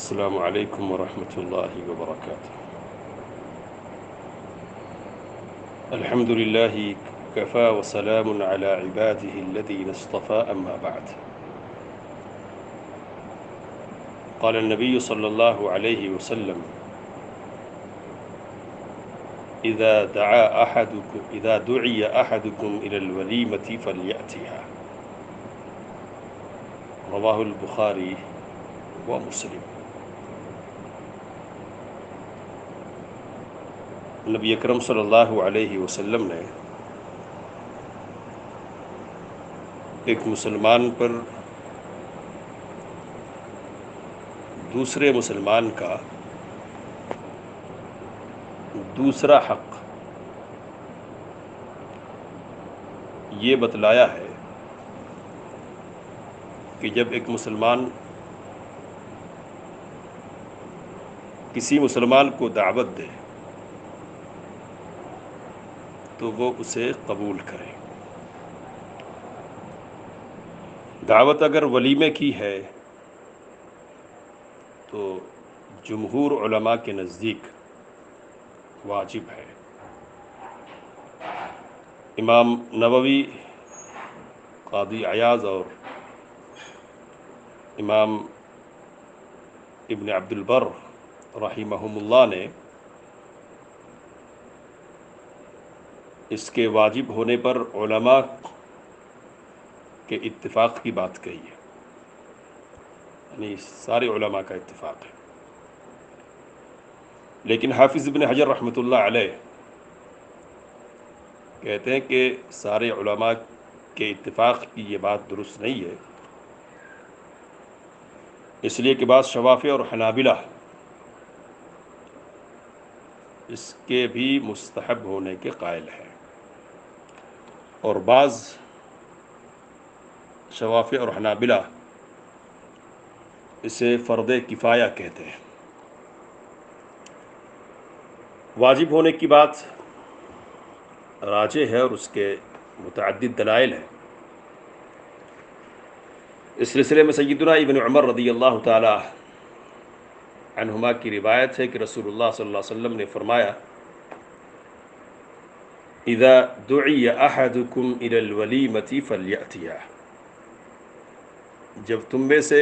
السلام علیکم ورحمۃ اللہ وبرکاتہ۔ الحمد للہ کفا وسلام علی عباده الذین اصطفى اما بعد۔ قال النبی صلی اللہ علیہ وسلم اذا دعی احدکم الى الولیمة فلیأتها، رواہ البخاری و مسلم۔ نبی اکرم صلی اللہ علیہ وسلم نے ایک مسلمان پر دوسرے مسلمان کا دوسرا حق یہ بتلایا ہے کہ جب ایک مسلمان کسی مسلمان کو دعوت دے تو وہ اسے قبول کرے۔ دعوت اگر ولیمے کی ہے تو جمہور علماء کے نزدیک واجب ہے۔ امام نووی، قاضی عیاض اور امام ابن عبد البر رحمہم اللہ نے اس کے واجب ہونے پر علماء کے اتفاق کی بات کہی ہے، یعنی سارے علماء کا اتفاق ہے۔ لیکن حافظ ابن حجر رحمۃ اللہ علیہ کہتے ہیں کہ سارے علماء کے اتفاق کی یہ بات درست نہیں ہے، اس لیے کہ بعض شوافع اور حنابلہ اس کے بھی مستحب ہونے کے قائل ہیں، اور بعض شوافع اور حنابلہ اسے فرض کفایہ کہتے ہیں۔ واجب ہونے کی بات راجح ہے اور اس کے متعدد دلائل ہیں۔ اس سلسلے میں سیدنا ابن عمر رضی اللہ تعالی عنہما کی روایت ہے کہ رسول اللہ صلی اللہ علیہ وسلم نے فرمایا اذا دعی احدکم الى الولیمة فلیأتیہا، جب تم میں سے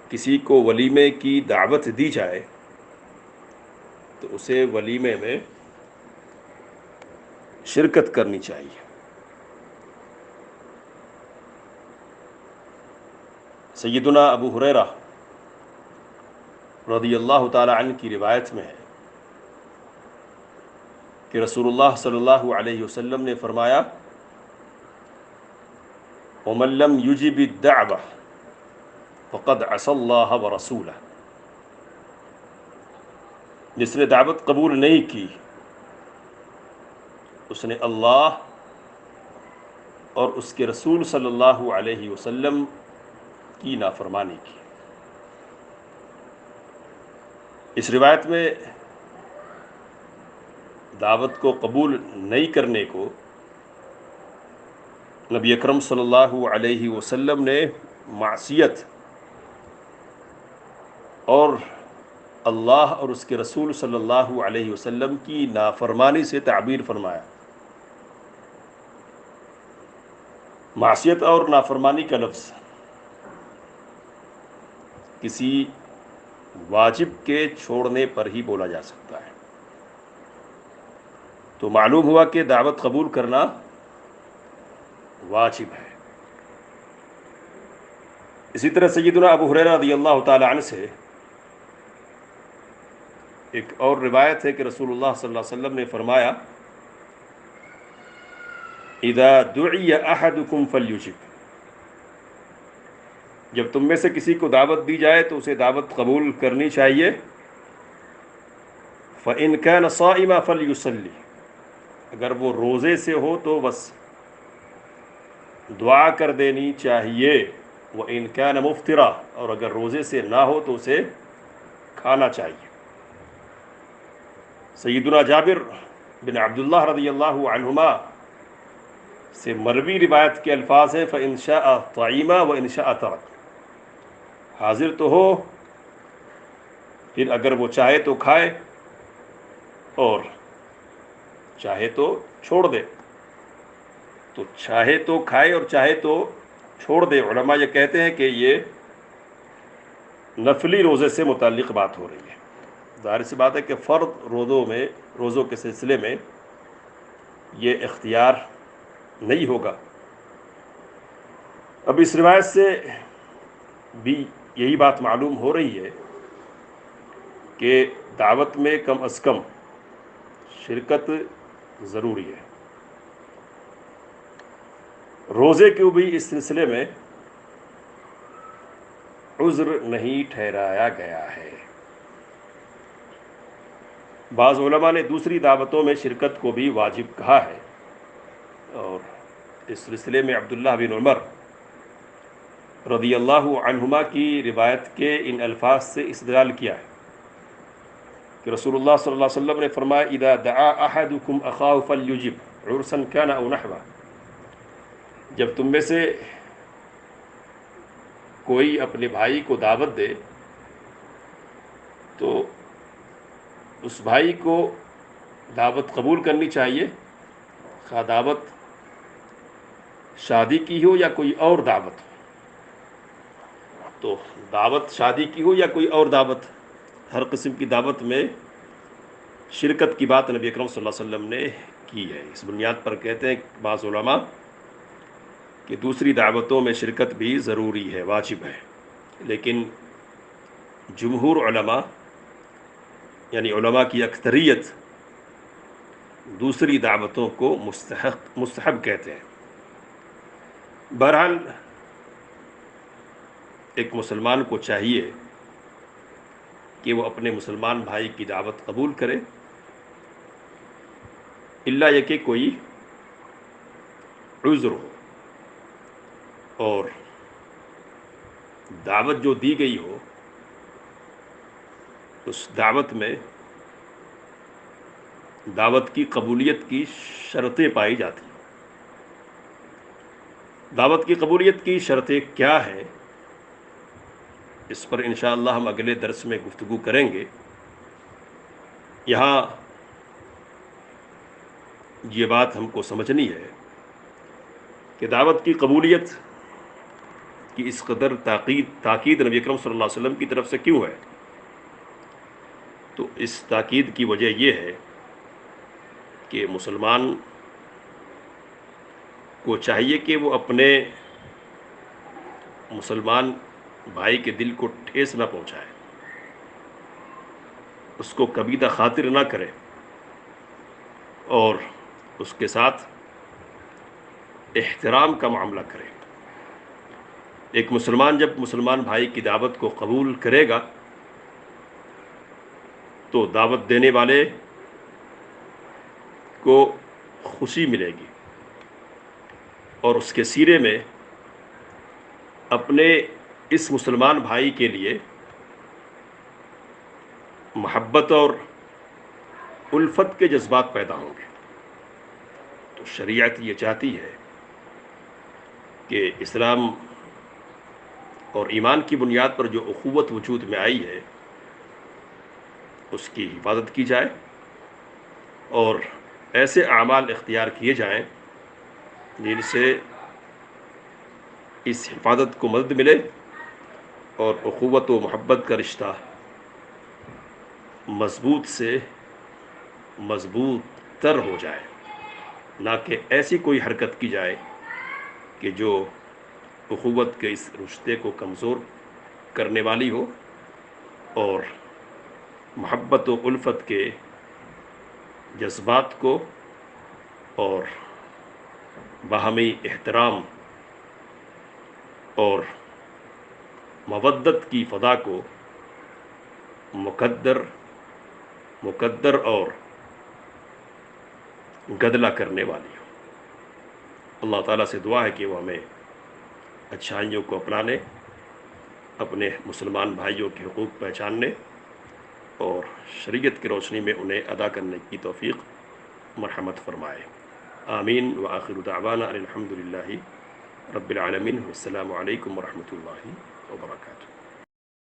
کسی کو ولیمے کی دعوت دی جائے تو اسے ولیمے میں شرکت کرنی چاہیے۔ سیدنا ابو ہریرہ رضی اللہ تعالی عنہ کی روایت میں ہے کہ رسول اللہ صلی اللہ علیہ وسلم نے فرمایا وَمَن لَّمْ يُجِبِ الدَّعْوَةَ فَقَدْ عَصَى اللَّهَ وَرَسُولَهُ، جس نے دعوت قبول نہیں کی اس نے اللہ اور اس کے رسول صلی اللہ علیہ وسلم کی نافرمانی کی۔ اس روایت میں دعوت کو قبول نہیں کرنے کو نبی اکرم صلی اللہ علیہ وسلم نے معصیت اور اللہ اور اس کے رسول صلی اللہ علیہ وسلم کی نافرمانی سے تعبیر فرمایا۔ معصیت اور نافرمانی کا لفظ کسی واجب کے چھوڑنے پر ہی بولا جا سکتا ہے، تو معلوم ہوا کہ دعوت قبول کرنا واجب ہے۔ اسی طرح سیدنا ابو ہریرہ رضی اللہ تعالی عنہ سے ایک اور روایت ہے کہ رسول اللہ صلی اللہ علیہ وسلم نے فرمایا اذا دعی احدکم فلیجب، جب تم میں سے کسی کو دعوت دی جائے تو اسے دعوت قبول کرنی چاہیے۔ فإن كان صائما فليصلي، اگر وہ روزے سے ہو تو بس دعا کر دینی چاہیے۔ وإن كان مفطرا، اور اگر روزے سے نہ ہو تو اسے کھانا چاہیے۔ سیدنا جابر بن عبداللہ رضی اللہ عنہما سے مروی روایت کے الفاظ ہیں فإن شاء طعم وإن شاء ترک، حاضر تو ہو، پھر اگر وہ چاہے تو کھائے اور چاہے تو چھوڑ دے. تو چاہے تو کھائے اور چاہے تو چھوڑ دے، علماء یہ کہتے ہیں کہ یہ نفلی روزے سے متعلق بات ہو رہی ہے. ظاہر سی بات ہے کہ فرض روزوں کے سلسلے میں یہ اختیار نہیں ہوگا. اب اس روایت سے بھی یہی بات معلوم ہو رہی ہے کہ دعوت میں کم از کم شرکت ضروری ہے. روزے کو بھی اس سلسلے میں عذر نہیں ٹھہرایا گیا ہے. بعض علماء نے دوسری دعوتوں میں شرکت کو بھی واجب کہا ہے، اور اس سلسلے میں عبداللہ بن عمر رضی اللہ عنہما کی روایت کے ان الفاظ سے استدلال کیا ہے کہ رسول اللہ صلی اللہ علیہ وسلم نے فرمایا اذا دعا احدکم اخاہ فلیجب عرسا کان او نحوا. جب تم میں سے کوئی اپنے بھائی کو دعوت دے تو اس بھائی کو دعوت قبول کرنی چاہیے، خواہ دعوت شادی کی ہو یا کوئی اور دعوت ہو. تو دعوت شادی کی ہو یا کوئی اور دعوت، ہر قسم کی دعوت میں شرکت کی بات نبی اکرم صلی اللہ علیہ وسلم نے کی ہے. اس بنیاد پر کہتے ہیں بعض علماء کہ دوسری دعوتوں میں شرکت بھی ضروری ہے، واجب ہے. لیکن جمہور علماء یعنی علماء کی اکثریت دوسری دعوتوں کو مستحب کہتے ہیں. بہرحال ایک مسلمان کو چاہیے کہ وہ اپنے مسلمان بھائی کی دعوت قبول کرے، الا یہ کہ کوئی عذر ہو اور دعوت جو دی گئی ہو اس دعوت میں دعوت کی قبولیت کی شرطیں پائی جاتی ہیں. دعوت کی قبولیت کی شرطیں کیا ہیں، اس پر انشاءاللہ ہم اگلے درس میں گفتگو کریں گے. یہاں یہ بات ہم کو سمجھنی ہے کہ دعوت کی قبولیت کی اس قدر تاکید نبی اکرم صلی اللہ علیہ وسلم کی طرف سے کیوں ہے. تو اس تاکید کی وجہ یہ ہے کہ مسلمان کو چاہیے کہ وہ اپنے مسلمان بھائی کے دل کو ٹھیس نہ پہنچائے، اس کو کبیدہ خاطر نہ کرے اور اس کے ساتھ احترام کا معاملہ کرے. ایک مسلمان جب مسلمان بھائی کی دعوت کو قبول کرے گا تو دعوت دینے والے کو خوشی ملے گی اور اس کے سیرے میں اپنے اس مسلمان بھائی کے لیے محبت اور الفت کے جذبات پیدا ہوں گے. تو شریعت یہ چاہتی ہے کہ اسلام اور ایمان کی بنیاد پر جو اخوت وجود میں آئی ہے اس کی حفاظت کی جائے اور ایسے اعمال اختیار کیے جائیں جن سے اس حفاظت کو مدد ملے اور اخوت و محبت کا رشتہ مضبوط سے مضبوط تر ہو جائے، نہ کہ ایسی کوئی حرکت کی جائے کہ جو اخوت کے اس رشتے کو کمزور کرنے والی ہو اور محبت و الفت کے جذبات کو اور باہمی احترام اور مودت کی فضا کو مقدر اور گدلا کرنے والی ہو. اللہ تعالیٰ سے دعا ہے کہ وہ ہمیں اچھائیوں کو اپنانے، اپنے مسلمان بھائیوں کے حقوق پہچاننے اور شریعت کی روشنی میں انہیں ادا کرنے کی توفیق مرحمت فرمائے. آمین. وآخر دعوانا ان الحمد للہ رب العالمین. والسلام علیکم ورحمۃ اللہ وبرکاتہ.